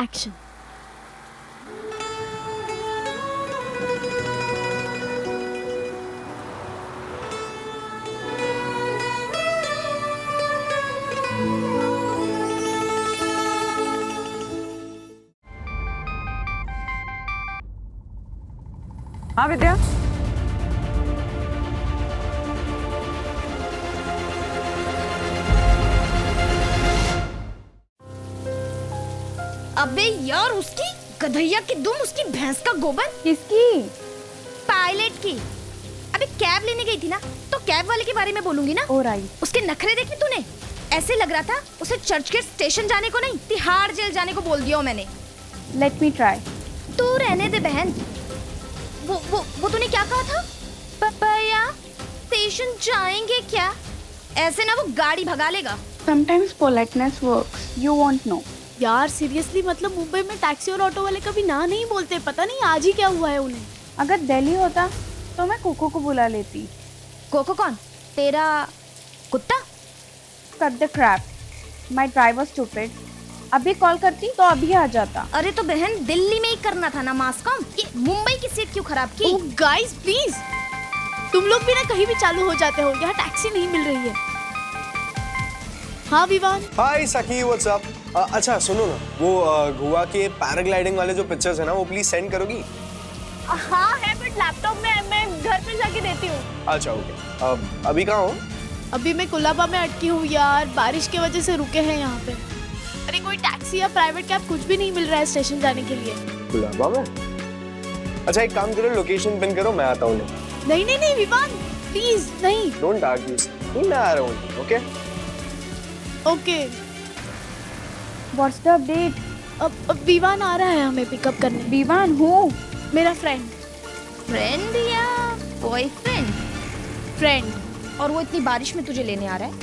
Action. हाँ विद्या, अबे यार, उसकी गधैया की दुम, उसकी भैंस का गोबर। किसकी? पायलट की। अबे कैब लेने गई थी ना, तो कैब वाले के बारे में बोलूंगी ना। ऑलराइट। उसके नखरे देखे तूने? ऐसे लग रहा था उसे चर्चगेट स्टेशन जाने को नहीं, तिहाड़ जेल जाने को बोल दिया मैंने। Let me try. तू रहने दे बहन। वो तूने क्या कहा था? भैया स्टेशन जाएंगे क्या? ऐसे ना वो गाड़ी भगा लेगा। Sometimes politeness works. You won't know. यार सीरियसली, मतलब मुंबई में टैक्सी और ऑटो वाले कभी ना नहीं बोलते। पता नहीं आज ही क्या हुआ है उन्हें। अगर दिल्ली होता तो मैं कोको को बुला लेती। कोको कौन? तेरा कुत्ता? Cut the crap. My drive was stupid. अभी कॉल करती तो अभी आ जाता। अरे तो बहन, दिल्ली में ही करना था ना मास्कॉम। ये मुंबई की सीट क्यों खराब की? ओह गाइस प्लीज, तुम लोग भी ना कहीं भी चालू हो जाते हो। यहाँ टैक्सी नहीं मिल रही है। हाँ विवान। हाय सखी, व्हाट्स अप? अच्छा सुनो ना, वो गोवा के पैराग्लाइडिंग वाले जो पिक्चर्स है ना, वो प्लीज सेंड करोगी? हाँ है, बट लैपटॉप में मैं घर पे जाके देती हूँ। अच्छा ओके। अभी कहाँ हो? अभी मैं कुलाबा में अटकी हूँ यार, बारिश की वजह से रुके हैं यहाँ पे। अरे कोई टैक्सी या प्राइवेट कैब कुछ भी नहीं मिल रहा है स्टेशन जाने के लिए। गुलाबा में? अच्छा एक काम करो, लोकेशन पिन करो, मैं आता हूँ। नहीं नहीं नहीं विवान, प्लीज नहीं। Don't argue. नहीं, मैं आ रहा हूँ। Okay okay. What's the update? अब विवान आ रहा है हमें पिकअप करने। विवान हूँ। मेरा फ्रेंड। फ्रेंड या बॉयफ्रेंड? फ्रेंड। और वो इतनी बारिश में तुझे लेने आ रहा है?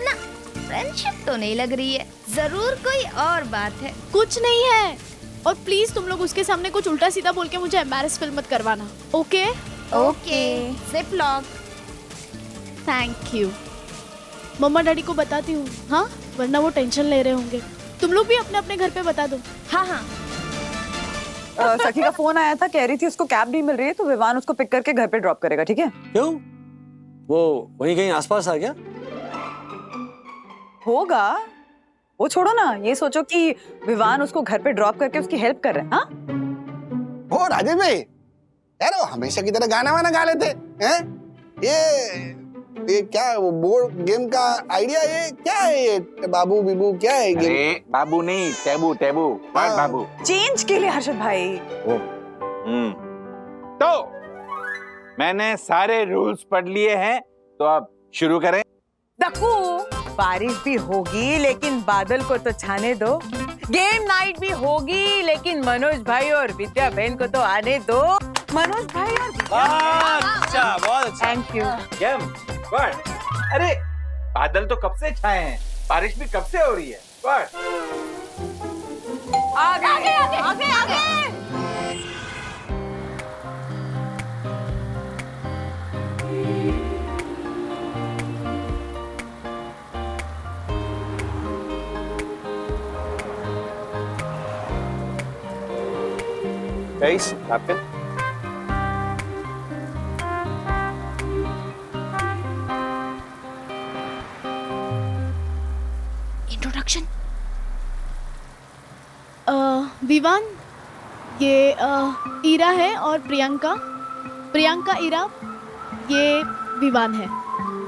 ना, फ्रेंडशिप तो नहीं लग रही है। जरूर कोई और बात है। कुछ नहीं है। और प्लीज तुम लोग उसके सामने कुछ उल्टा सीधा बोल के मुझे एम्बैरेस फील मत करवाना। Okay okay zip lock. Thank you. Mumma daddy को बताती हूँ, हाँ, वरना वो टेंशन ले रहे होंगे। तुम लोग भी अपने अपने घर पे बता दो। हाँ हाँ। सखी का फोन आया था, कह रही थी उसको कैब नहीं मिल रही है, तो विवान उसको पिक करके घर पे ड्रॉप करेगा, ठीक है? क्यों? वो वहीं कहीं आसपास आ गया? होगा। वो छोड़ो ना, ये सोचो कि विवान उसको घर पे ड्रॉप करके उसकी हेल्प कर रहे हैं। हाँ? ओ राजेश भाई, यार वो हमेशा की तरह गाना वाना गा लेते हैं। ये क्या है, वो बोर्ड गेम का आइडिया? ये क्या है? ये बाबू बीबू क्या है गेम? अरे बाबू नहीं, टैबू टैबू, हाँ। बाबू। चेंज के लिए हर्षद भाई। तो मैंने सारे रूल्स पढ़ लिए हैं, तो अब शुरू करें। देखो, बारिश भी होगी लेकिन बादल को तो छाने दो। गेम नाइट भी होगी लेकिन मनोज भाई और विद्या बहन को तो आने दो। मनोज भाई और अच्छा, बहुत अच्छा। Thank you. Game good. अरे बादल तो कब से छाए हैं, बारिश भी कब से हो रही है। गुड। आगे आगे आगे आगे आगे। Guys, napkin. इंट्रोडक्शन। विवान, ये ईरा है और प्रियंका। प्रियंका, ईरा, ये विवान है।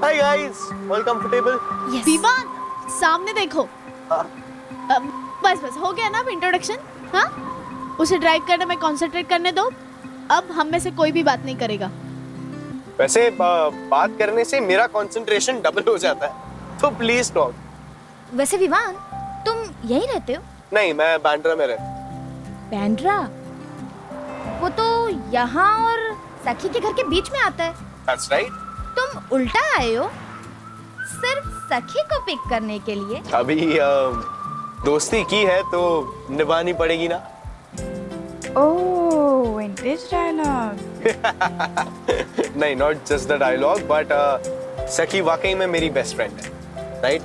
Hi guys, all comfortable? Vivaan सामने देखो। बस बस हो गया ना अब इंट्रोडक्शन। हाँ, उसे ड्राइव करने में कंसंट्रेट करने दो। अब हम में से कोई भी बात नहीं करेगा। वैसे बात करने से मेरा कंसंट्रेशन डबल हो जाता है, तो प्लीज टॉक। वैसे विवान, तुम यहीं रहते हो? नहीं, मैं बांद्रा में रहता हूँ। बांद्रा? वो तो यहाँ और सखी के घर के बीच में आता है। That's right. तुम उल्टा आए हो, सिर्फ सखी को पिक करने के लिए। अभी दोस्ती की है तो निभानी पड़ेगी ना। Oh, vintage dialogue. नहीं, not just the dialogue, but सखी वाकई में मेरी बेस्ट फ्रेंड है, राइट?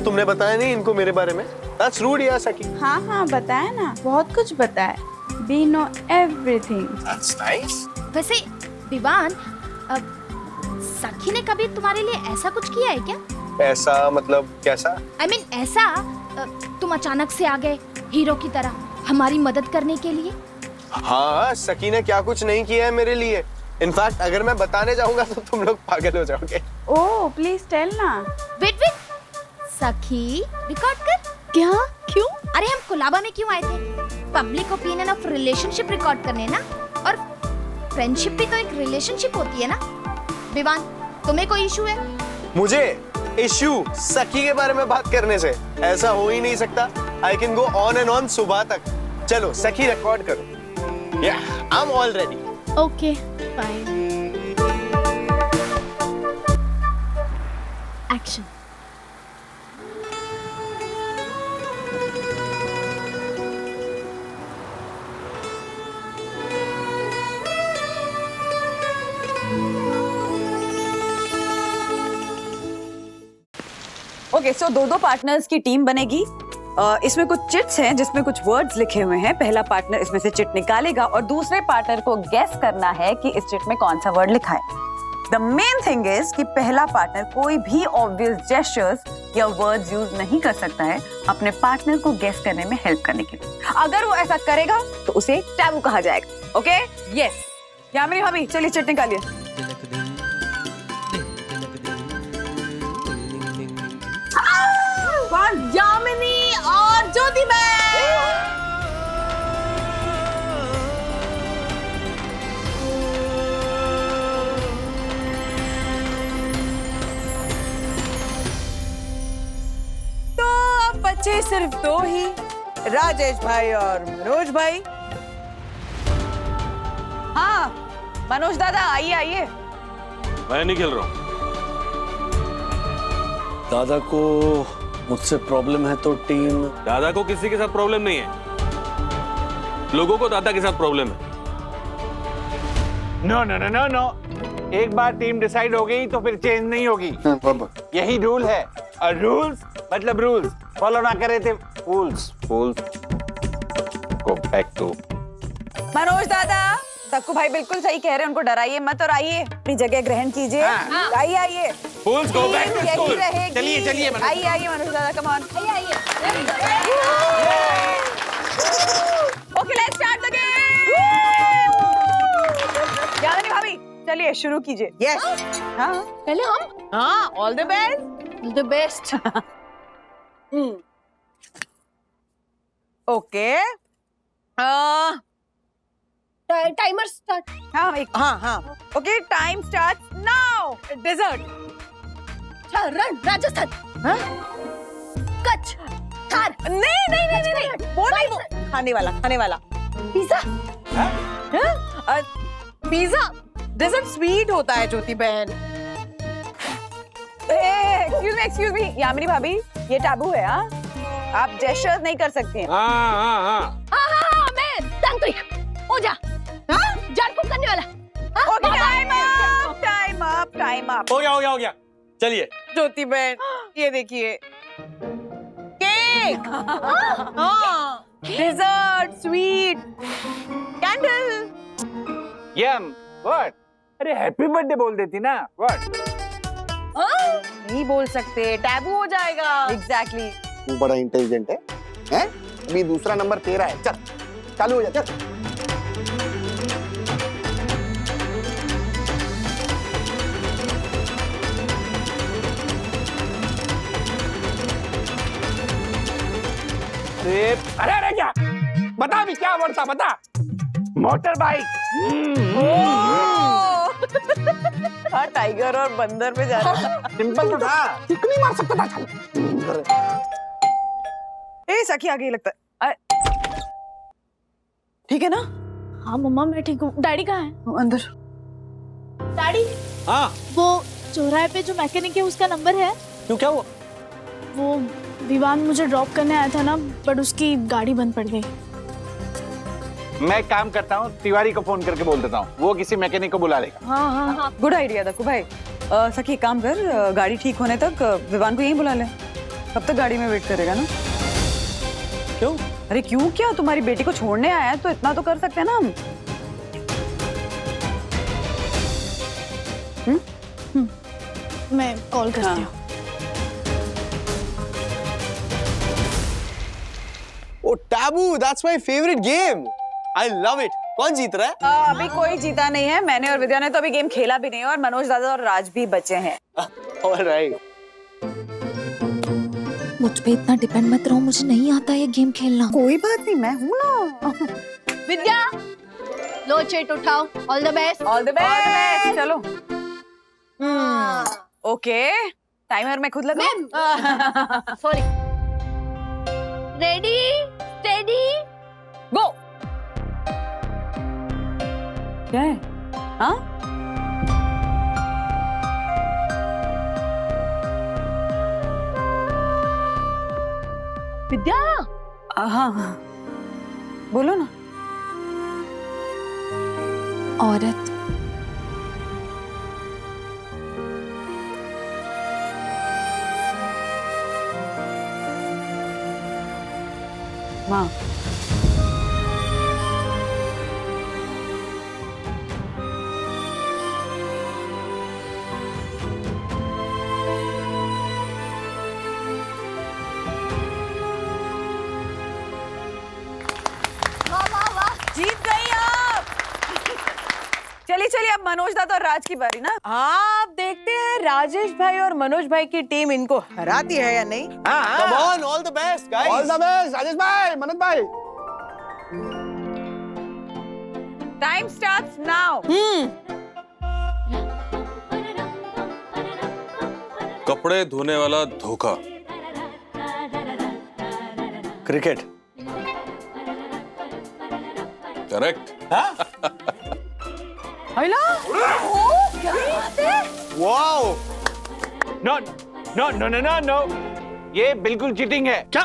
तुमने बताया नहीं इनको मेरे बारे में? That's rude यार सखी. हाँ हाँ बताया ना, बहुत कुछ बताया. We know everything. That's nice. वैसे विवान, सखी ने कभी तुम्हारे लिए ऐसा कुछ किया है क्या? ऐसा मतलब कैसा? I mean, ऐसा तुम अचानक से आ गए हीरो की तरह हमारी मदद करने के लिए? हाँ, सखी ने क्या कुछ नहीं किया है मेरे लिए. इनफैक्ट अगर मैं बताने जाऊंगा तो तुम लोग पागल हो जाओगे. Oh, please tell ना. वेट, सखी रिकॉर्ड कर. क्या? क्यों? अरे हम कोलाबा में क्यों आए थे? Public opinion of relationship record करने ना. और फ्रेंडशिप भी तो एक रिलेशनशिप होती है ना. विवान, तुम्हें कोई इशू है? मुझे इश्यू सखी के बारे में बात करने से? ऐसा हो ही नहीं सकता. I can go on and on सुबह तक. चलो सखी रिकॉर्ड करो. या I am all ready. Okay fine. Action. Okay, so दो पार्टनर्स की टीम बनेगी. इसमें कुछ चिट्स हैं जिसमें कुछ वर्ड्स लिखे हुए हैं. पहला पार्टनर इसमें से चिट निकालेगा और दूसरे पार्टनर को गेस करना है कि इस चिट में कौन सा वर्ड लिखा है. द मेन थिंग इज कि पहला पार्टनर कोई भी ऑब्वियस जेस्चर्स या वर्ड्स यूज नहीं कर सकता है अपने पार्टनर को गेस करने में हेल्प करने के लिए. अगर वो ऐसा करेगा तो उसे टैबू कहा जाएगा. ओके? यस. यामिनी भाभी, चलिए चिट निकालिए. यामिनी और ज्योति बहन. तो अब बचे सिर्फ दो ही, राजेश भाई और मनोज भाई. हाँ मनोज दादा, आइए आइए. मैं नहीं खेल रहा हूँ. दादा को मुझसे प्रॉब्लम है तो टीम. दादा को किसी के साथ प्रॉब्लम नहीं है, लोगों को दादा के साथ प्रॉब्लम है. No no no no no. एक बार टीम डिसाइड हो गई तो फिर चेंज नहीं होगी. यही रूल है. और रूल्स मतलब रूल्स फॉलो ना करे थे fools. Go back to. Manoj दादा, तक्कू भाई बिल्कुल सही कह रहे हैं. उनको डराइए मत और आइए अपनी जगह ग्रहण कीजिए. आइए आइए. फूल्स गो बैक टू यही स्कूल. रहेगी. चलिए, चलिए, मनोज. आइए मनोज दादा, come on. Okay, let's start the game. Yamini भाभी, चलिए शुरू कीजिए. यस. हाँ पहले हम. हाँ, all the best. Okay. Timer start. हाँ एक. हाँ. Okay, time starts now. Desert. Rann. Rajasthan. Kutch. Thar. नहीं. वो नहीं, वो खाने वाला. पिज्जा. पिज्जा. डेजर्ट स्वीट होता है ज्योति बहन. एक्सक्यूज मी यामिनी भाभी, ये टैबू है. हाँ, आप जेस्चर्स नहीं कर सकती हैं. हाँ. मैं तांत्रिक. हो जा. जान फूक करने वाला. Okay, time up. हो गया. चलिए. ज्योति बहन, ये देखिए. केक. हाँ. Dessert, sweet, candle. Yum. What? अरे हैप्पी बर्थडे बोल देती ना. व्हाट? नहीं बोल सकते, टैबू हो जाएगा. एग्जैक्टली. तू बड़ा इंटेलिजेंट है. हैं? अभी दूसरा नंबर तेरा है. चल चालू हो जा. चल. अरे क्या बता भी, क्या वर्ड था बता. Motor bike. हाँ, टाइगर और बंदर पे जा रहा है. सिंपल तो था. कितनी मार सकता था. चल. ए सखी आ गई लगता है. ठीक है ना? हाँ मम्मा मैं ठीक हूँ. डैडी कहाँ है? वो अंदर. डैडी, हाँ. वो चौराहे पे जो मैकेनिक है उसका नंबर है? क्यों, क्या हुआ? वो विवान मुझे ड्रॉप करने आया था ना, बट उसकी गाड़ी बंद पड़ गई. मैं काम करता हूँ, तिवारी को फोन करके बोल देता हूँ, वो किसी मैकेनिक को बुला लेगा. हाँ. गुड आइडिया तक्कू भाई. सखी एक काम कर, गाड़ी ठीक होने तक विवान को यहीं बुला ले. कब तक गाड़ी में वेट करेगा ना? क्यों? अरे क्यों क्या, तुम्हारी बेटी को छोड़ने आया है तो इतना तो कर सकते हैं ना हम। मैं कॉल करती हूँ। Oh taboo, that's my favourite game, I love it. कौन जीत रहा है? अभी कोई जीता नहीं है, मैंने और विद्या ने तो अभी गेम खेला भी नहीं है, और मनोज दादा और राज भी बचे हैं। ऑलराइट। मुझ पे इतना डिपेंड मत रहो, मुझे नहीं आता ये गेम खेलना। कोई बात नहीं, मैं हूँ ना। विद्या, लो चिट उठाओ। All the best. All the best. चलो। ओके, टाइमर मैं खुद लगाऊं? सॉरी। रेडी, स्टेडी, गो। क्या है? हाँ? विद्या। हाँ, बोलो ना। औरत। माँ। जीत गई आप। चलिए चलिए, अब मनोज दादा और राज की बारी ना। हाँ, अब देखते हैं राजेश भाई और मनोज भाई की टीम इनको हराती है या नहीं। Come on, all the best guys. All the best Rajesh भाई, मनोज भाई। Time starts now. कपड़े धोने वाला धोखा। Cricket. Correct. Wow. No no no no no no, ये बिल्कुल चीटिंग है। क्या?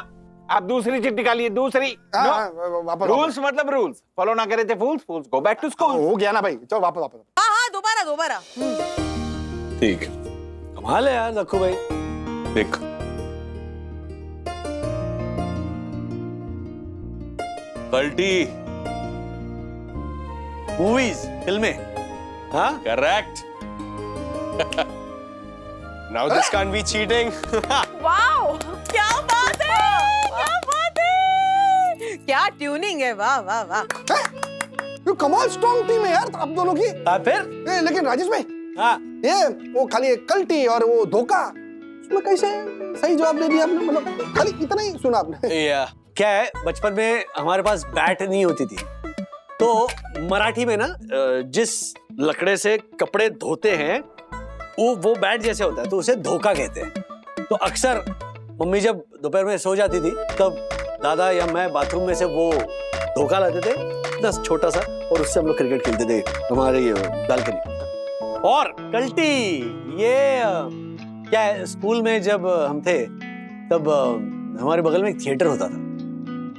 आप दूसरी चिट निकालिए, दूसरी। वापस रूल्स मतलब रूल्स फॉलो ना करे थे फूल्स, फूल्स गो बैक टू स्कूल। हो गया ना भाई, चलो वापस वापस। हाँ हाँ, दोबारा दोबारा। ठीक है, कमाल है यार लक्खू भाई। देख, कल्टी। मूवीज, फिल्में। हाँ, correct. Now this can't be cheating. Wow, क्या बात है, क्या बात है, क्या ट्यूनिंग है, वाह वाह वाह। ये कमाल स्ट्रॉन्ग टीम है यार आप दोनों की। फिर लेकिन राजेश भाई, हाँ, ये वो खाली एक कल्टी और वो धोखा, उसमें कैसे सही जवाब दे दिया आपने? मतलब खाली इतना ही सुना आपने। क्या है, बचपन में हमारे पास बैट नहीं होती थी, तो मराठी में ना जिस लकड़े से कपड़े धोते हैं वो बैट जैसे होता है, तो उसे धोखा कहते हैं। तो अक्सर मम्मी जब दोपहर में सो जाती थी, तब दादा या मैं बाथरूम में से वो धोखा लाते थे, इतना छोटा सा, और उससे हम लोग क्रिकेट खेलते थे हमारे ये बालकनी। और कल्टी, ये क्या है, स्कूल में जब हम थे तब हमारे बगल में एक थिएटर होता था,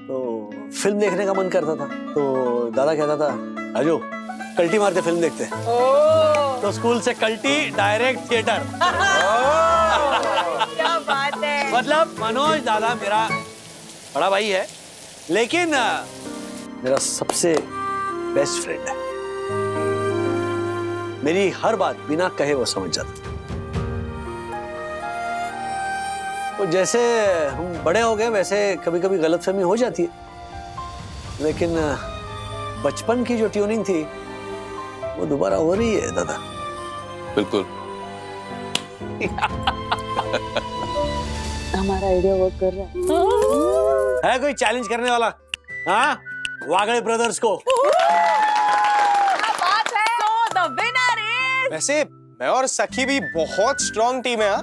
तो फिल्म देखने का मन करता था, तो दादा कहता था आजो कल्टी मारते फिल्म देखते हैं। तो स्कूल से कल्टी डायरेक्ट थिएटर। क्या बात है। मतलब मनोज दादा मेरा बड़ा भाई है, लेकिन मेरा सबसे बेस्ट फ्रेंड है। मेरी हर बात बिना कहे वो समझ जाता। तो जैसे हम बड़े हो गए वैसे कभी कभी गलतफहमी हो जाती है, लेकिन बचपन की जो ट्यूनिंग थी वो दोबारा हो रही है दादा। बिल्कुल। हमारा आइडिया वर्क कर रहा है कोई चैलेंज करने वाला? हाँ, वागड़े ब्रदर्स को। बात है। So the winner is वैसे मैं और सखी भी बहुत स्ट्रॉन्ग टीम है।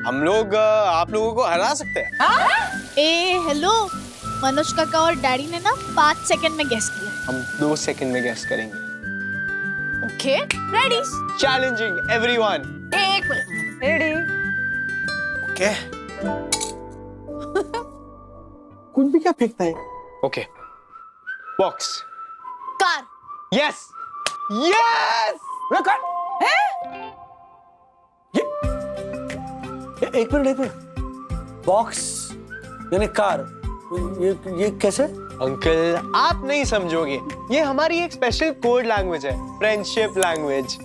हम लोग आप लोगों को हरा सकते हैं। ए हेलो, मनोज काका और डैडी ने ना 5 सेकंड में गेस किया। हम 2 सेकंड में गेस करेंगे। Okay, ready? Challenging everyone. एक मिनट। रेडी। ओके। कुछ भी क्या फेंकता है? Okay, box. Car. Yes yes. एक मिनट, बॉक्स यानी कार, ये कैसे? अंकल आप नहीं समझोगे, ये हमारी एक स्पेशल कोड लैंग्वेज है, फ्रेंडशिप लैंग्वेज।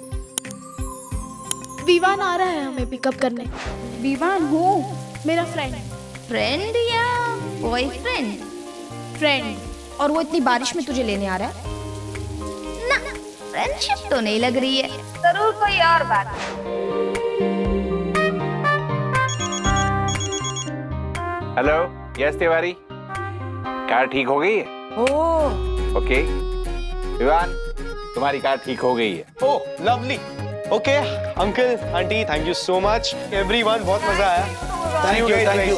विवान आ रहा है हमें पिकअप करने। विवान हो मेरा फ्रेंड। फ्रेंड या बॉयफ्रेंड? फ्रेंड। और वो इतनी बारिश में तुझे लेने आ रहा है? ना, फ्रेंडशिप तो नहीं लग रही है। जरूर कोई और बात। हेलो, यस तिवारी, कार ठीक हो गई है? ओके विवान, तुम्हारी कार ठीक हो गई है। Oh lovely. Okay uncle aunty, thank you so much everyone, बहुत मजा आया। Thank you.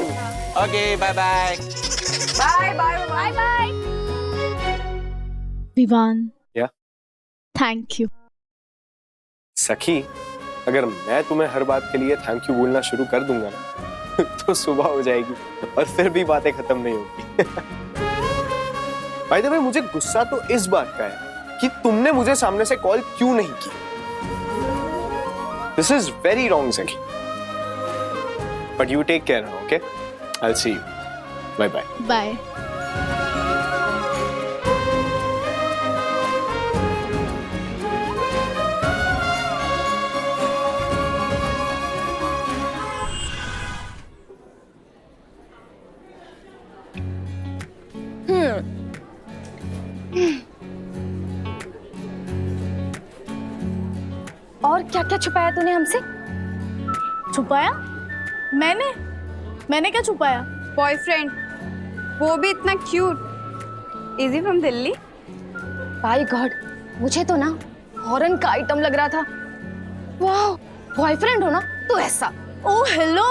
Okay bye bye. Bye bye bye bye. Vivaan. Yeah? Thank you. Sakhi, अगर मैं तुम्हें हर बात के लिए थैंक यू बोलना शुरू कर दूंगा ना तो सुबह हो जाएगी और फिर भी बातें खत्म नहीं होगी। भाई देखो, मुझे गुस्सा तो इस बात का है कि तुमने मुझे सामने से कॉल क्यों नहीं की। This is very wrong Sakhi. But you take care now, okay? I will see you. Bye bye. Bye. और क्या क्या छुपाया तूने हमसे? छुपाया? मैंने क्या छुपाया? बॉयफ्रेंड, वो भी इतना cute. Is he from Delhi? By god, मुझे तो ना हॉरन का आइटम लग रहा था। वाह, बॉयफ्रेंड हो ना तो ऐसा। ओ हेलो,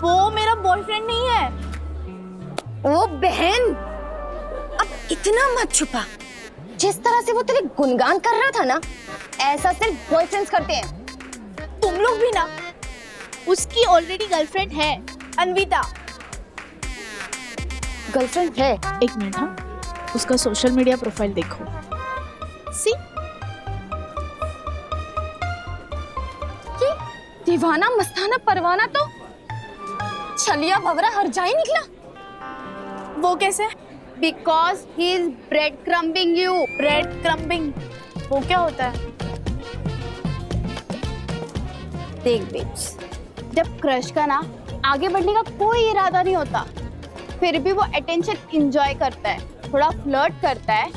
वो मेरा बॉयफ्रेंड नहीं है। ओ बहन, अब इतना मत छुपा। जिस तरह से वो तेरे गुणगान कर रहा था ना, ऐसा सिर्फ बॉयफ्रेंड्स करते हैं। तुम लोग भी ना। उसकी ऑलरेडी गर्लफ्रेंड है, अन्विता। गर्लफ्रेंड है? एक मिनट, हाँ, उसका सोशल मीडिया प्रोफाइल देखो। सी, ये दीवाना मस्ताना परवाना तो छलिया भवरा हर जाए निकला। वो कैसे? Because he is breadcrumbing you. Breadcrumbing, वो क्या होता है? देख बेब्स, जब क्रश का ना आगे बढ़ने का कोई इरादा नहीं होता, फिर भी वो अटेंशन एंजॉय करता है, थोड़ा फ्लर्ट करता है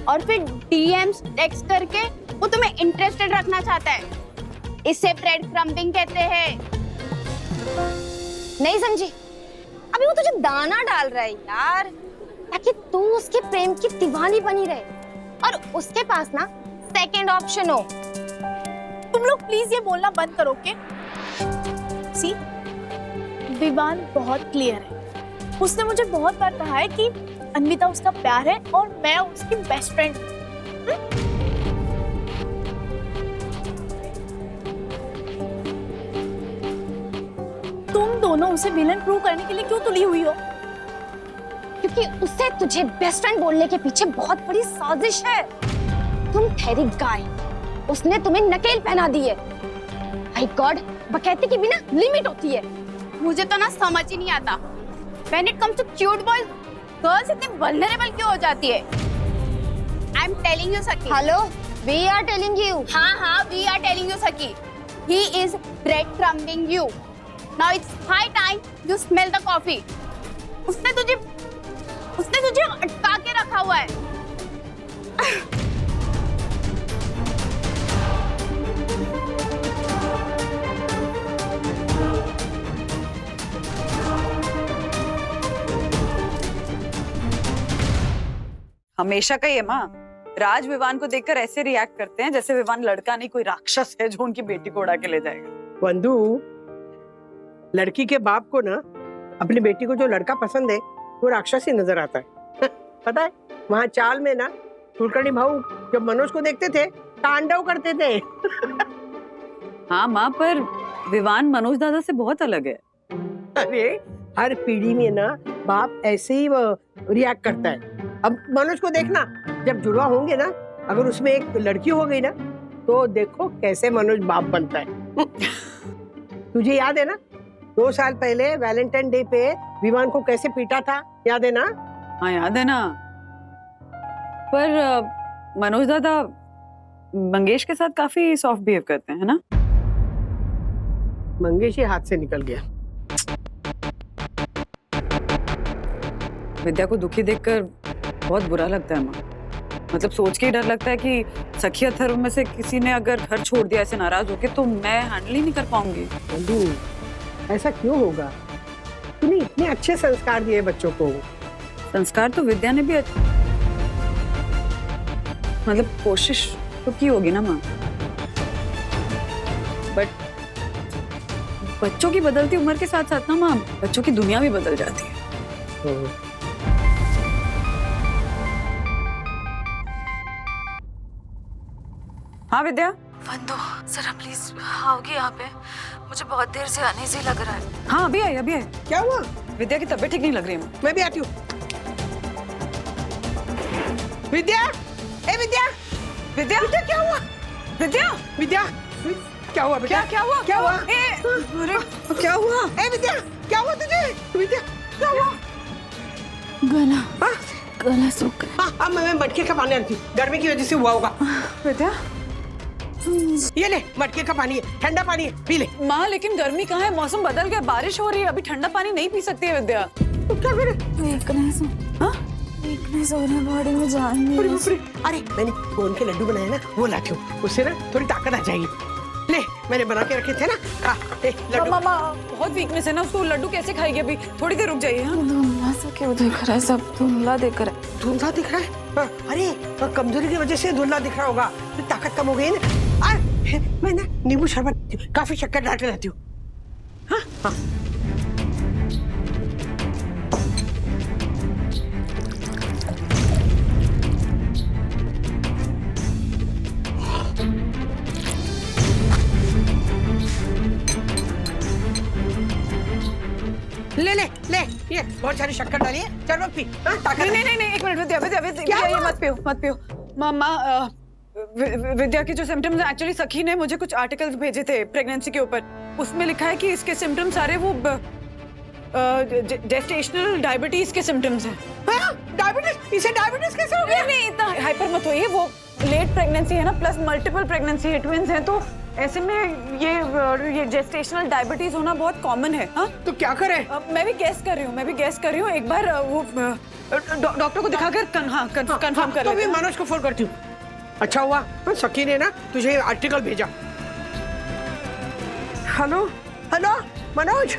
और फिर डीएम्स टेक्स्ट करके वो तुम्हें इंटरेस्टेड रखना चाहता है। इसे ब्रेड क्रम्बिंग कहते हैं। नहीं समझी? अभी वो तुझे दाना डाल रहा है यार, ताकि तू उसके प्रेम की दीवानी बनी रहे और उसके पास ना सेकंड ऑप्शन हो। तुम लोग प्लीज ये बोलना बंद करो, ओके? सी, विवान बहुत क्लियर है। उसने मुझे बहुत बार कहा है कि अन्विता उसका प्यार है और मैं उसकी बेस्ट फ्रेंड हूँ। तुम दोनों उसे विलन प्रूव करने के लिए क्यों तुली हुई हो? क्योंकि उसे तुझे बेस्ट फ्रेंड बोलने के पीछे बहुत बड़ी साजिश है। तुम ठहरी गाय, उसने तुम्हें नकेल पहना दी है। माय गॉड, बकैती की भी ना लिमिट होती है। मुझे तो ना समझ ही नहीं आता, when it comes to cute boys, girls इतनी वल्नरेबल क्यों हो जाती है? I am telling you Sakhi. Hello, we are telling you. हाँ, we are telling you Sakhi. He is breadcrumbing you. Now it's high time you smell the coffee. उसने तुझे अटका के रखा हुआ है। हमेशा का ही है माँ। राज विवान को देखकर ऐसे रिएक्ट करते हैं जैसे विवान लड़का नहीं कोई राक्षस है जो उनकी बेटी को उड़ा के ले जाएगा। वंदू, लड़की के बाप को ना अपनी बेटी को जो लड़का पसंद है वो राक्षस ही नजर आता है। पता है, वहाँ चाल में ना कुलकर्णी भाऊ जब मनोज को देखते थे तांडव करते थे। हाँ माँ, पर विवान मनोज दादा से बहुत अलग है। अरे हर पीढ़ी में ना बाप ऐसे ही रिएक्ट करता है। अब मनोज को देखना, जब जुड़वा होंगे ना, अगर उसमें एक लड़की हो गई ना तो देखो कैसे मनोज बाप बनता है। तुझे याद है ना, 2 साल पहले वैलेंटाइन डे पे विवान को कैसे पीटा था याद है ना? हाँ याद है ना, पर मनोज दादा मंगेश के साथ काफी सॉफ्ट बिहेव करते हैं, है ना? मंगेश ही हाथ से निकल गया। विद्या को दुखी देखकर बहुत बुरा लगता है माँ। मतलब सोच के ही डर लगता है कि सखी अथर्व में से किसी ने अगर घर छोड़ दिया ऐसे नाराज होके तो मैं हैंडल ही नहीं कर पाऊंगी। अभी ऐसा क्यों होगा? तूने इतने अच्छे संस्कार दिए बच्चों को। संस्कार तो विद्या ने भी मतलब कोशिश तो की होगी ना माँ, बट बच्चों की बदलती उम्र के साथ साथ ना माँ बच्चों की दुनिया भी बदल जाती है। हाँ विद्या। वंदो, जरा प्लीज आओगे यहाँ पे? मुझे बहुत देर से अनईजी लग रहा है। हाँ अभी आई अभी आई। क्या हुआ? विद्या की तबीयत ठीक नहीं लग रही है माँ। मैं भी आती हूँ। विद्या, ए विद्या, विद्या विद्या क्या हुआ? विद्या विद्या क्या हुआ बेटा? क्या हुआ? क्या हुआ? अरे क्या हुआ? ए विद्या क्या हुआ तुझे? विद्या क्या हुआ? गला सूख गया। हाँ मैं मटके का पानी आती हूँ, गर्मी की वजह से हुआ होगा। विद्या ये ले, मटके का पानी है, ठंडा पानी है, पी ले। माँ लेकिन गर्मी कहाँ है, मौसम बदल गया, बारिश हो रही है, अभी ठंडा पानी नहीं पी सकती है विद्या। तो क्या करे? वीकनेस हो रहा है बॉडी में, जान नहीं अरे है। बाप रे, अरे मैंने गोंद के लड्डू बनाए ना, वो लाती हूँ, उससे ना थोड़ी ताकत आ जाएगी। ले मैंने बना के रखे थे ना, ले लड्डू। मामा बहुत वीकनेस है ना उसको, लड्डू कैसे खाएगी अभी, थोड़ी देर रुक जाइए। हाँ धुंधला सा क्यों दिख रहा है? सब धुंधला दिख रहा है। धुंधला दिख रहा है? हाँ, अरे कमजोरी की वजह से धुंधला दिख रहा होगा, तो ताकत कम हो गई ना। मैं ना नींबू शरबत काफी शक्कर डाल के लाती हूँ। हाँ हाँ ले ले ले, ये बहुत सारी शक्कर डाली है, शरबत पी। ताकत नहीं नहीं नहीं एक मिनट विद्या विद्या विद्या क्या ये हुआ? मत पियो मत पियो। मामा विद्या के जो सिम्टम्स हैं, एक्चुअली सखी ने मुझे कुछ आर्टिकल्स भेजे थे प्रेगनेंसी के ऊपर, उसमें लिखा है कि इसके सिम्टम्स सारे वो जेस्टेशनल डायबिटीज के सिम्टम्स हैं। डायबिटीज? इसे डायबिटीज कैसे हो गया? नहीं इतना हाइपर मत होइए, वो लेट प्रेगनेंसी है ना, प्लस मल्टीपल प्रेगनेंसी है, ट्विंस हैं, तो ऐसे में ये जेस्टेशनल डायबिटीज होना बहुत कॉमन है। हाँ तो क्या करें? मैं भी गैस कर रही हूँ, एक बार वो डॉक्टर को दिखाकर कंफर्म कर तो लेते भी हैं। मनोज को फोन करती हूँ। अच्छा हुआ सखी ने ना तुझे आर्टिकल भेजा। हेलो हेलो मनोज,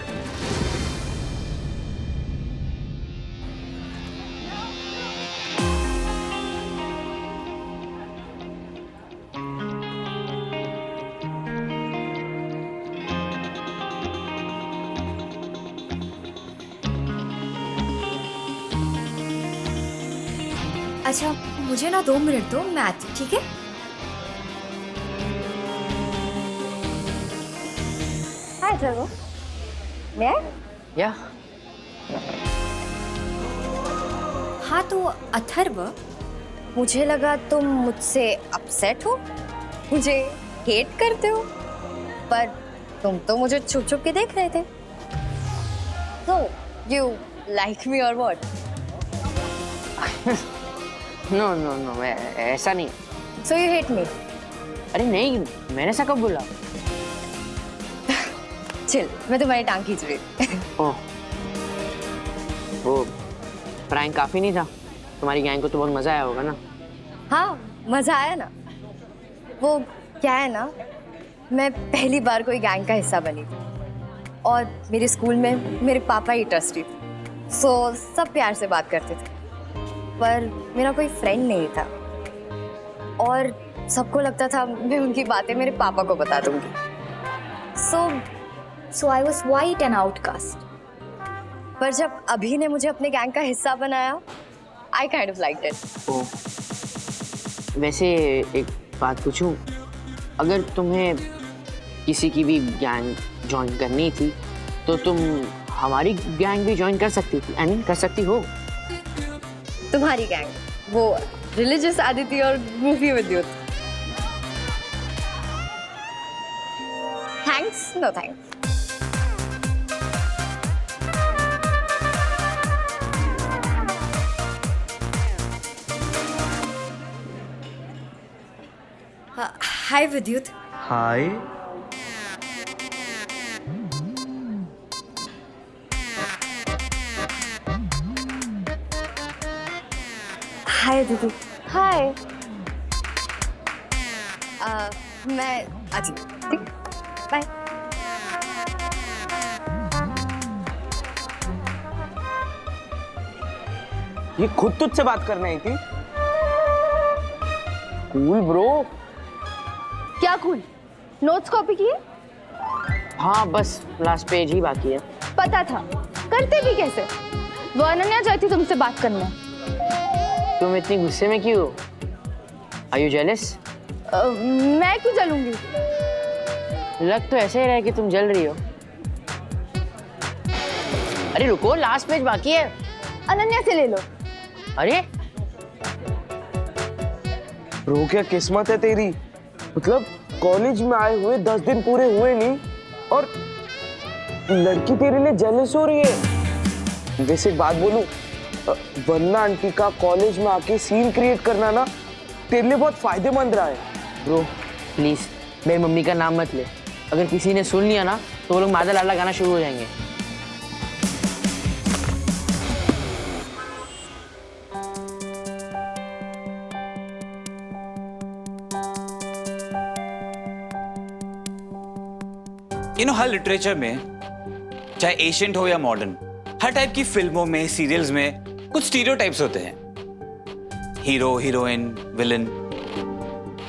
अच्छा मुझे ना 2 मिनट दो, मैं आती हूँ, ठीक है? हाय चलो मैं या हाँ तो अथर्व, मुझे लगा तुम मुझसे अपसेट हो, मुझे हेट करते हो, पर तुम तो मुझे छुप छुप के देख रहे थे। So, you like me or what? No ऐसा नहीं। So you hate me? अरे नहीं, मैंने ऐसा कब बोला? चिल, मैं तुम्हारी टांग खींच रही थी। ओह, वो प्रैंक काफी नहीं था, तुम्हारी गैंग को तो बहुत मजा आया होगा ना? हाँ मजा आया ना। वो क्या है ना, मैं पहली बार कोई गैंग का हिस्सा बनी थी और मेरे स्कूल में मेरे पापा ही ट्रस्टी थे, सो सब प्यार से बात करते थे, पर मेरा कोई फ्रेंड नहीं था और सबको लगता था मैं उनकी बातें मेरे पापा को बता दूंगी। So I was white and outcast. पर जब अभी ने मुझे अपने गैंग का हिस्सा बनाया, I kind of liked it. Oh, वैसे एक बात पूछूं, अगर तुम्हें किसी की भी गैंग ज्वाइन करनी थी तो तुम हमारी गैंग भी ज्वाइन कर सकती थी, आई मीन कर सकती हो। तुम्हारी गैंग, वो रिलीजियस आदिति और मूवी विद्युत। Thanks, no thanks. हाय विद्युत। हाय। हाय दीदी। हाय। मैं आती हूँ, ठीक, बाय। ये खुद तुझसे बात करने आई थी? Cool bro. क्या कूल? नोट्स कॉपी किए? हाँ बस लास्ट पेज ही बाकी है। पता था, करते भी कैसे? वो अनन्या चाहती थी तुमसे बात करना। तुम इतनी गुस्से में क्यों? Are you jealous? मैं क्यों जलूंगी? लग तो ऐसे ही रहा है कि तुम जल रही हो। अरे रुको, लास्ट पेज बाकी है। अनन्या से ले लो। अरे ब्रो क्या किस्मत है तेरी, मतलब कॉलेज में आए हुए 10 दिन पूरे हुए नहीं और लड़की तेरे लिए जेलस हो रही है। वैसे एक बात बोलूं, वरना आंटी का कॉलेज में आके सीन क्रिएट करना ना तेरे लिए बहुत फायदेमंद रहा है। ब्रो प्लीज मेरी मम्मी का नाम मत ले, अगर किसी ने सुन लिया ना तो वो लोग मादा लाला गाना शुरू हो जाएंगे। हर लिटरेचर में, चाहे एशियंट हो या मॉडर्न, हर टाइप की फिल्मों में, सीरियल्स में कुछ स्टीरियोटाइप्स होते हैं। Hero, heroine, villain.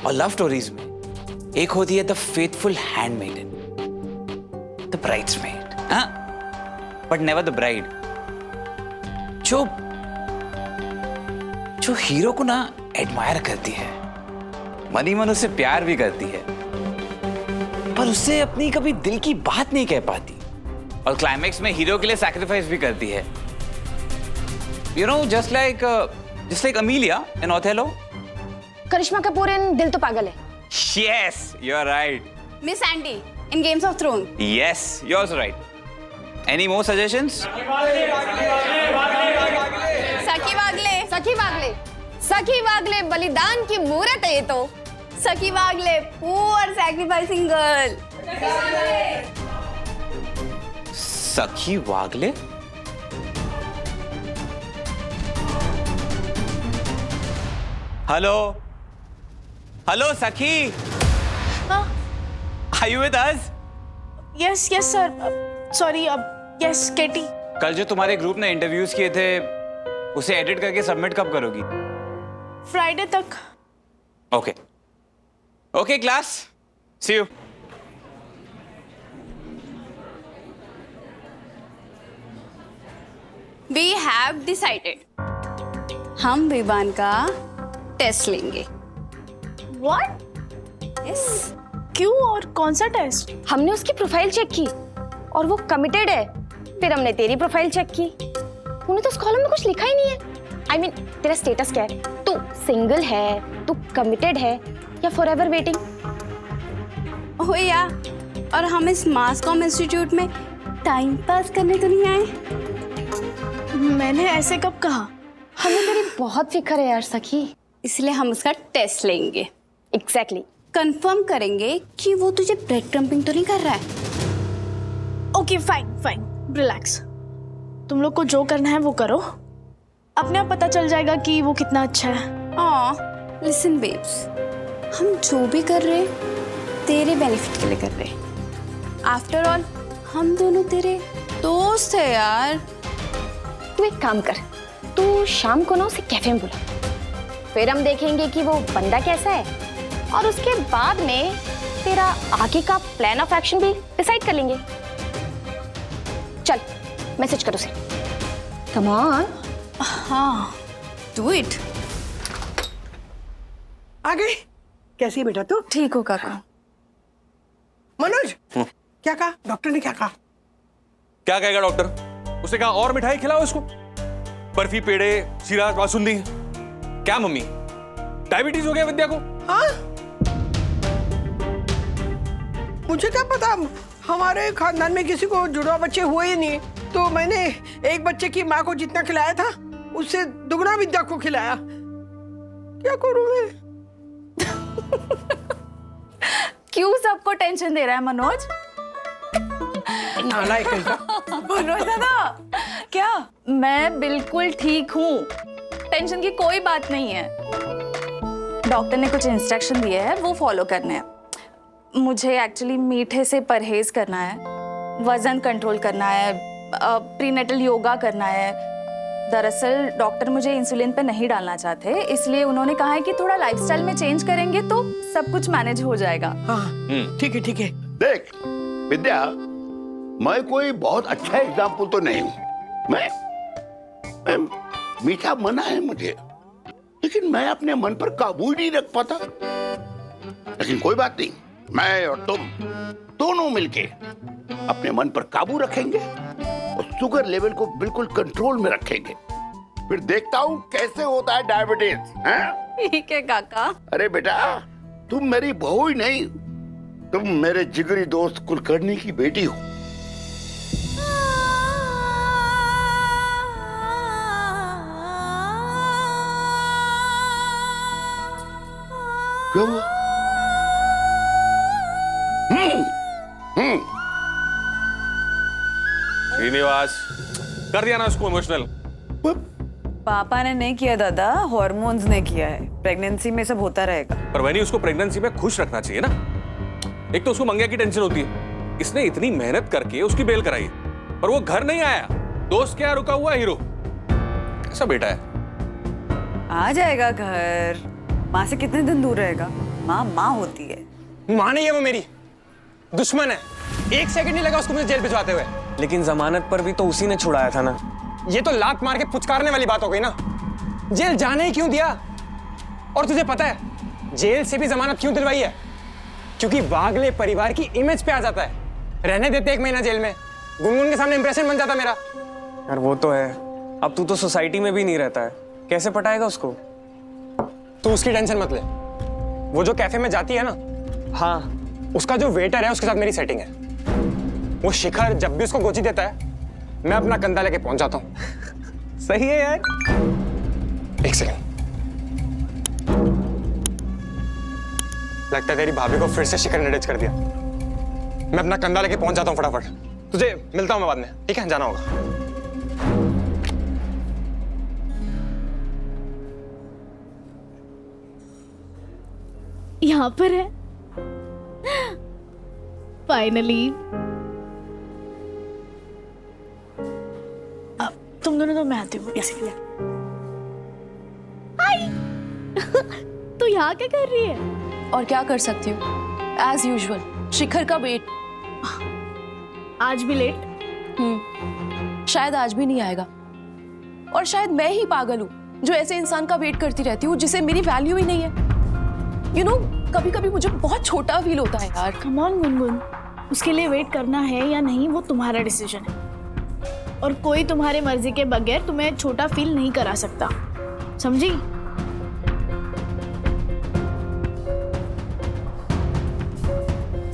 और लव स्टोरीज में एक होती है the faithful handmaiden, the bridesmaid, but never the bride. जो हीरो को ना एडमायर करती है, मनी मन उससे प्यार भी करती है, पर उससे अपनी कभी दिल की बात नहीं कह पाती, और क्लाइमैक्स में हीरो के लिए सैक्रिफाइस भी करती है। You know, just like Emilia in Othello. Karisma Kapoor in Dil To Pagal Hai. Yes, you're right. Miss Andy in Games of Throne. Yes, you're also right. Any more suggestions? सखी वागले, सखी वागले, सखी वागले बलिदान की मूरत है ये तो। सखी वागले पुअर सैक्रिफाइसिंग गर्ल। सखी वागले? हेलो हेलो सखी, Are you with us? Yes yes sir, sorry, अब यस केटी। कल जो तुम्हारे ग्रुप ने इंटरव्यूज किए थे उसे एडिट करके सबमिट कब करोगी? फ्राइडे तक। Okay okay class, see you. We have decided, हम विवान का टेस्ट लेंगे। व्हाट? यस। क्यों और कौन सा टेस्ट? हमने उसकी प्रोफाइल चेक की और वो कमिटेड है। फिर हमने तेरी प्रोफाइल चेक की, तूने तो उस कॉलम में कुछ लिखा ही नहीं है। I mean, तेरा स्टेटस क्या है? तू सिंगल है, तू कमिटेड है या फॉरएवर वेटिंग? ओह या, और हम इस मास कॉम इंस्टीट्यूट में टाइम पास करने तो नहीं आए। मैंने ऐसे कब कहा? हमें तेरी बहुत फिक्र है यार सखी, इसलिए हम उसका टेस्ट लेंगे। एग्जैक्टली। कंफर्म करेंगे कि वो तुझे ब्रेड क्रम्पिंग तो नहीं कर रहा है। Okay fine fine, relax. तुम लोग को जो करना है वो करो, अपने आप पता चल जाएगा कि वो कितना अच्छा है। लिसन बेब्स, हम जो भी कर रहे हैं तेरे बेनिफिट के लिए कर रहे हैं। आफ्टर ऑल हम दोनों तेरे दोस्त है यार। तू एक काम कर, तू शाम को ना उसे कैफे में बुला, फिर हम देखेंगे कि वो बंदा कैसा है और उसके बाद में तेरा आगे का प्लान ऑफ एक्शन भी डिसाइड कर लेंगे। चल मैसेज कर उसे। Come on. हाँ, डू इट। आ गई? कैसी बेटा तू? ठीक हो काका। मनोज, क्या कहा डॉक्टर ने? क्या कहा? क्या कहेगा डॉक्टर? उसने कहा और मिठाई खिलाओ इसको, बर्फी, पेड़े, शीरा, बासुंदी। क्या मम्मी, डायबिटीज हो गया विद्या को? हाँ, मुझे क्या पता, हमारे खानदान में किसी को जुड़वा बच्चे हुए ही नहीं, तो मैंने एक बच्चे की माँ को जितना खिलाया था उससे दुगना विद्या को खिलाया। क्या करूं मैं? क्यों सबको टेंशन दे रहा है मनोज? नालायक कहीं का। मनोज दादा, क्या? मैं बिल्कुल ठीक हूँ, टेंशन की कोई बात नहीं है। डॉक्टर ने कुछ इंस्ट्रक्शन दिए हैं, वो फॉलो करने हैं। मुझे एक्चुअली मीठे से परहेज करना है, वजन कंट्रोल करना है, प्रीनेटल योगा करना है। दरअसल डॉक्टर मुझे इंसुलिन पे नहीं डालना चाहते, इसलिए उन्होंने कहा है कि थोड़ा लाइफस्टाइल में चेंज करेंगे तो सब कुछ मैनेज हो जाएगा। हाँ ठीक है ठीक है। देख विद्या, मैं कोई बहुत अच्छा एग्जाम्पल तो नहीं हूँ। मैं मीठा मना है मुझे, लेकिन मैं अपने मन पर काबू ही नहीं रख पाता। लेकिन कोई बात नहीं, मैं और तुम दोनों मिलके अपने मन पर काबू रखेंगे और शुगर लेवल को बिल्कुल कंट्रोल में रखेंगे। फिर देखता हूँ कैसे होता है डायबिटीज। ठीक है काका। अरे बेटा, तुम मेरी बहू ही नहीं, तुम मेरे जिगरी दोस्त कुलकर्णी की बेटी हो। क्या हुआ? श्रीनिवास, कर दिया ना उसको इमोशनल। पापा ने नहीं किया दादा, हॉर्मोन्स ने किया है। प्रेगनेंसी में सब होता रहेगा। पर वही उसको प्रेगनेंसी में खुश रखना चाहिए ना। एक तो उसको मंगिया की टेंशन होती है, इसने इतनी मेहनत करके उसकी बेल कराई और वो घर नहीं आया, दोस्त क्या रुका हुआ हीरो। ऐसा बेटा है। आ जाएगा घर, माँ से कितने दिन दूर रहेगा? माँ माँ होती है। माँ नहीं है वो, मेरी दुश्मन है। 1 सेकंड नहीं लगा उसको मुझे जेल भिजवाते हुए। लेकिन जमानत पर भी तो उसी ने छुड़ाया था ना। ये तो लात मार के पुचकारने वाली बात हो गई ना। जेल जाने ही क्यों दिया? और तुझे पता है जेल से भी जमानत क्यों दिलवाई है? क्योंकि वागले परिवार की इमेज पे आ जाता है। रहने देते 1 महीना जेल में, गुनगुन के सामने इंप्रेशन बन जाता मेरा। यार वो तो है, अब तू तो सोसाइटी में भी नहीं रहता है, कैसे पटाएगा उसको? तू उसकी टेंशन मत ले। वो जो कैफे में जाती है ना, हाँ, उसका जो वेटर है उसके साथ मेरी सेटिंग है। वो शिखर जब भी उसको गोची देता है, मैं अपना कंधा लेके पहुंच जाता हूँ। सही है यार। 1 सेकंड, लगता है तेरी भाभी को फिर से शिखर ने डिच कर दिया। मैं अपना कंधा लेके पहुंच जाता हूँ फटाफट। तुझे मिलता हूँ मैं बाद में, ठीक है? जाना होगा। यहाँ पर है फाइनली। अब तुम दोनों तो मैं आती हूँ इसलिए। हाय तू यहाँ क्या कर रही है? और क्या कर सकती हूँ, एज यूजुअल शिखर का वेट। आज भी लेट? शायद आज भी नहीं आएगा। और शायद मैं ही पागल हूँ जो ऐसे इंसान का वेट करती रहती हूँ जिसे मेरी वैल्यू ही नहीं है। You know, कभी कभी मुझे बहुत छोटा फील होता है यार। कम ऑन गुनगुन, उसके लिए वेट करना है या नहीं वो तुम्हारा डिसीजन है, और कोई तुम्हारे मर्जी के बगैर तुम्हें छोटा फील नहीं करा सकता, समझी?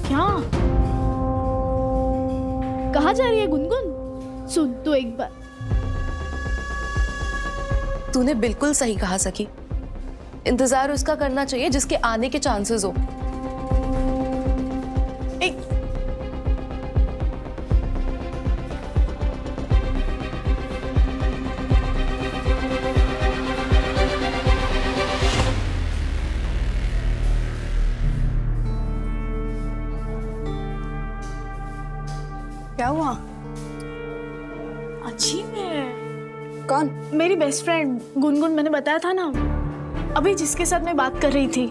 क्या? कहाँ जा रही है गुनगुन? सुन तो एक बार। तूने बिल्कुल सही कहा सखी, इंतजार उसका करना चाहिए जिसके आने के चांसेस हो। क्या हुआ? अजीब है। कौन? मेरी बेस्ट फ्रेंड गुनगुन, मैंने बताया था ना अभी जिसके साथ मैं बात कर रही थी,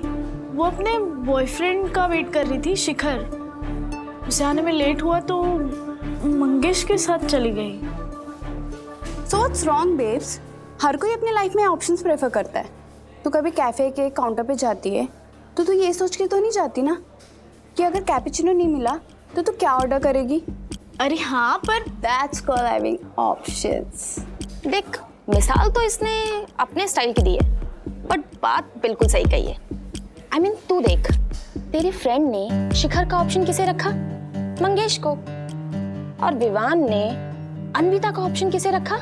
वो अपने बॉयफ्रेंड का वेट कर रही थी, शिखर। उसे आने में लेट हुआ तो मंगेश के साथ चली गई। So what's wrong, babes? हर कोई अपने लाइफ में ऑप्शंस प्रेफर करता है। तो कभी कैफे के काउंटर पे जाती है तो तू ये सोच के तो नहीं जाती ना कि अगर कैपेचिनो नहीं मिला तो तू क्या ऑर्डर करेगी? अरे हाँ, पर दैट्स कॉल्ड हैविंग ऑप्शंस। देख, मिसाल तो इसने अपने स्टाइल की दी है, बट बात बिल्कुल सही कही है। I mean, तू देख, तेरी फ्रेंड ने शिखर का ऑप्शन किसे रखा? मंगेश को। और विवान ने अन्विता का ऑप्शन किसे रखा?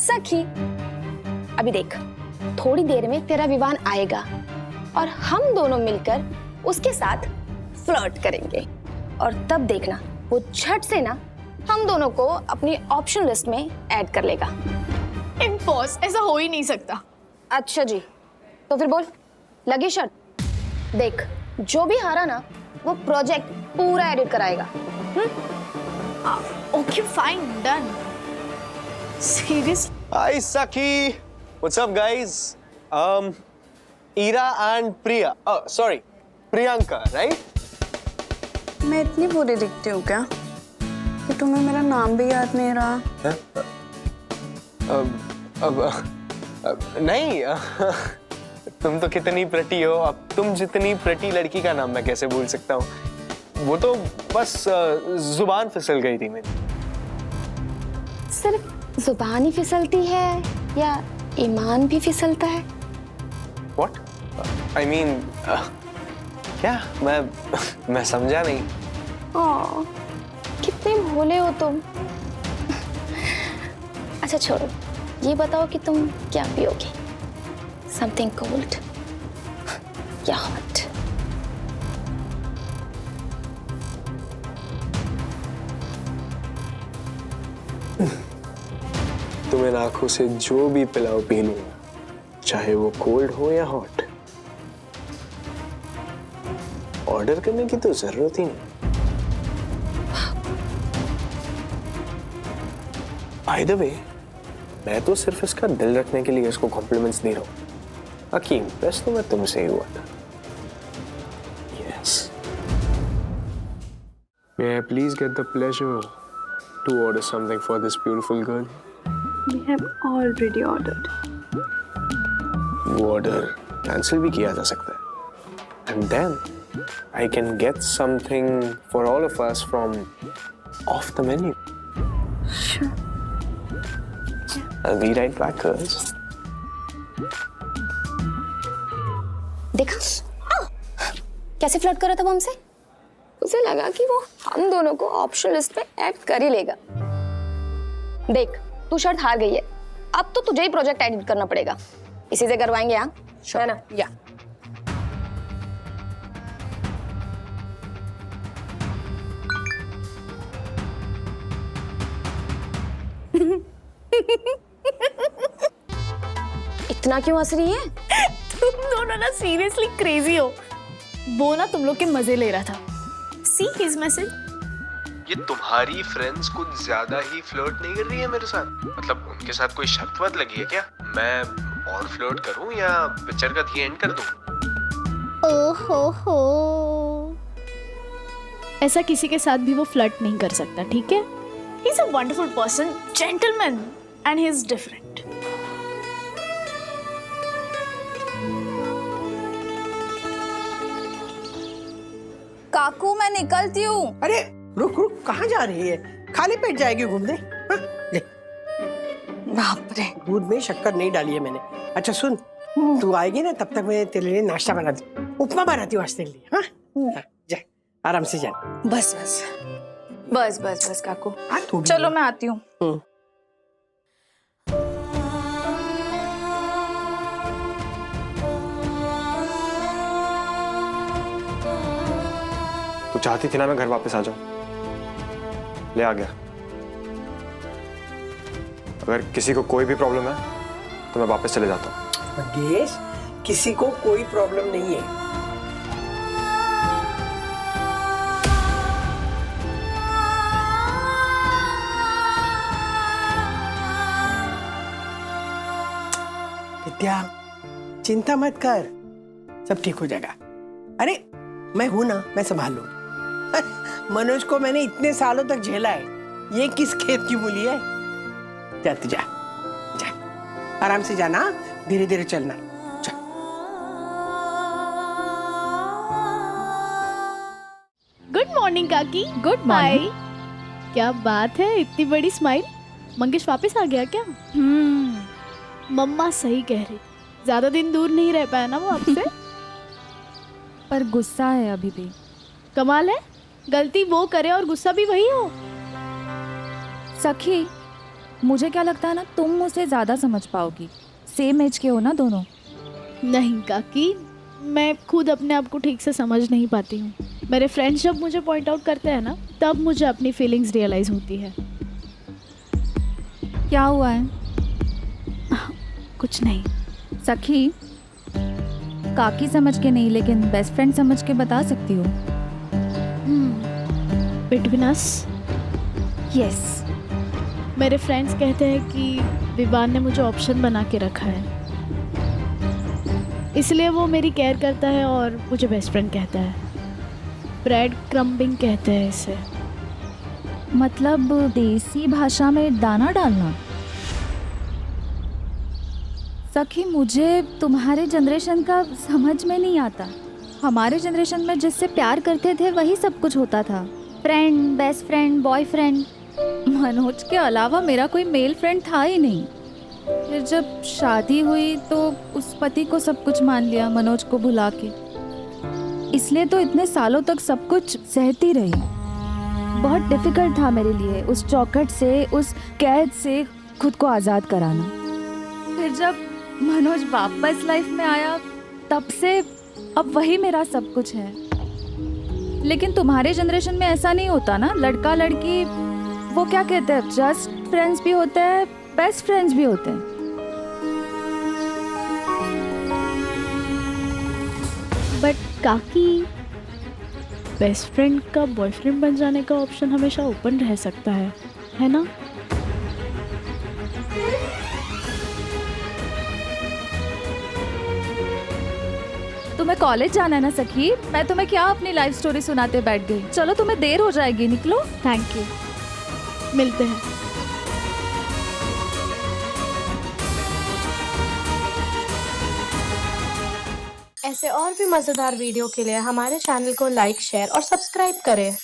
सखी। अभी देख, थोड़ी देर में तेरा विवान आएगा और हम दोनों मिलकर उसके साथ फ्लर्ट करेंगे और तब देखना वो झट से ना हम दोनों को अपनी ऑप्शन लिस्ट में ऐड कर लेगा। बॉस, ऐसा हो ही नहीं सकता। अच्छा जी, तो फिर बोल, लगी शर्त? देख, जो भी हारा ना वो प्रोजेक्ट पूरा एडिट कराएगा। Okay fine, done. Serious? Hi, Saki. What's up, guys? Ira and Priya. Oh, sorry, Priyanka, right? मैं इतनी बुरी दिखती हूँ क्या कि तुम्हें मेरा नाम भी याद नहीं रहा? नहीं, तुम तो कितनी प्रेटी हो। अब तुम जितनी प्रेटी लड़की का नाम मैं कैसे भूल सकता हूँ? वो तो बस जुबान फिसल गई थी मेरी। सिर्फ जुबान ही फिसलती है या ईमान भी फिसलता है? What? I mean, क्या? मैं समझा नहीं। ओह, कितने भोले हो तुम। अच्छा छोड़ो, ये बताओ कि तुम क्या पियोगे? Something cold या hot? तुम्हें आंखों से जो भी पिलाओ पी लूंगा, चाहे वो कोल्ड हो या हॉट। ऑर्डर करने की तो जरूरत ही नहीं। बाय द वे, मैं तो सिर्फ इसका दिल रखने के लिए इसको कॉम्प्लीमेंट्स दे रहा हूँ। बाकी इम्प्रेस तो मैं तुमसे ही हुआ था। Yes. May I please get the pleasure to order something for this beautiful girl? We have already ordered. वो ऑर्डर कैंसिल भी किया जा सकता है। And then I can get something for all of us from off the menu. Sure. I'll be right back, girls. देखा कैसे flirt कर रहा था वो हमसे? उसे लगा कि वो हम दोनों को ऑप्शन लिस्ट में ऐड कर ही लेगा। देख, तू शर्त हार गई है, अब तो तुझे ही प्रोजेक्ट एडिट करना पड़ेगा। इसी से करवाएंगे, हाँ? है ना? या इतना क्यों हंस रही है? तुम दोनों ना सीरियसली क्रेजी हो। वो ना तुम लोग के मजे ले रहा था। See his message. ये तुम्हारी फ्रेंड्स कुछ ज्यादा ही फ्लर्ट नहीं कर रही है मेरे साथ? मतलब उनके साथ कोई शर्त वत लगी है क्या? मैं और फ्लर्ट करूं या पिक्चर का दी एंड कर दूं? ओहो, ऐसा किसी के साथ भी वो फ्लर्ट नहीं कर सकता, ठीक है? He is a wonderful person, gentleman, and he is different. काकू, मैं निकलती हूँ। अरे रुक रुक, कहाँ जा रही है? खाली पेट जाएगी घूमने? हाँ, ले। बाप रे, दूध में शक्कर नहीं डाली है मैंने। अच्छा सुन, तू आएगी ना तब तक मैं तेरे लिए नाश्ता बना दूँ, उपमा बनाती हूँ आज तेरे लिए। हाँ, जा आराम से जा। बस बस बस बस बस काकू, तू भी चलो मैं आती हूँ। तू चाहती थी ना मैं घर वापस आ जाऊं, ले आ गया। अगर किसी को कोई भी प्रॉब्लम है तो मैं वापस चले जाता हूँ। मंगेश, किसी को कोई प्रॉब्लम नहीं है। विद्या, चिंता मत कर, सब ठीक हो जाएगा। अरे मैं हूं ना, मैं संभाल लूंगी। मनोज को मैंने इतने सालों तक झेला है, ये किस खेत की मूली है? जा तू जा, जा आराम से जाना, धीरे धीरे चलना। गुड मॉर्निंग काकी। Good morning. क्या बात है, इतनी बड़ी स्माइल। मंगेश वापस आ गया क्या? मम्मा सही कह रही, ज्यादा दिन दूर नहीं रह पाया ना वो आपसे। पर गुस्सा है अभी भी। कमाल है, गलती वो करे और गुस्सा भी वही हो। सखी, मुझे क्या लगता है ना, तुम मुझसे ज्यादा समझ पाओगी, सेम एज के हो ना दोनों। नहीं काकी, मैं खुद अपने आप को ठीक से समझ नहीं पाती हूँ। मेरे फ्रेंड्स जब मुझे पॉइंट आउट करते हैं ना, तब मुझे अपनी फीलिंग्स रियलाइज होती है। क्या हुआ है? कुछ नहीं। सखी, काकी समझ के नहीं लेकिन बेस्ट फ्रेंड समझ के बता सकती हो। Between us, yes. मेरे फ्रेंड्स कहते हैं कि विवान ने मुझे ऑप्शन बना के रखा है, इसलिए वो मेरी केयर करता है और मुझे बेस्ट फ्रेंड कहता है। ब्रेड क्रम्बिंग कहते हैं इसे। मतलब देसी भाषा में दाना डालना। सखी, मुझे तुम्हारे जनरेशन का समझ में नहीं आता। हमारे जनरेशन में जिससे प्यार करते थे वही सब कुछ होता था। Friend, best friend, boyfriend. Manoj के अलावा मेरा कोई मेल फ्रेंड था ही नहीं। फिर जब शादी हुई तो उस पति को सब कुछ मान लिया, मनोज को भुला के। इसलिए तो इतने सालों तक सब कुछ सहती रही। बहुत डिफिकल्ट था मेरे लिए उस चौखट से, उस कैद से खुद को आज़ाद कराना। फिर जब मनोज वापस लाइफ में आया, तब से अब वही मेरा सब कुछ है। लेकिन तुम्हारे जनरेशन में ऐसा नहीं होता ना। लड़का लड़की वो क्या कहते हैं, जस्ट फ्रेंड्स भी होते हैं, बेस्ट फ्रेंड्स भी होते हैं। बट काकी, बेस्ट फ्रेंड का बॉयफ्रेंड बन जाने का ऑप्शन हमेशा ओपन रह सकता है ना? तुम्हें कॉलेज जाना है ना सखी? मैं तुम्हें क्या अपनी लाइफ स्टोरी सुनाते बैठ गई। चलो, तुम्हें देर हो जाएगी, निकलो। थैंक यू, मिलते हैं। ऐसे और भी मज़ेदार वीडियो के लिए हमारे चैनल को लाइक, शेयर और सब्सक्राइब करें।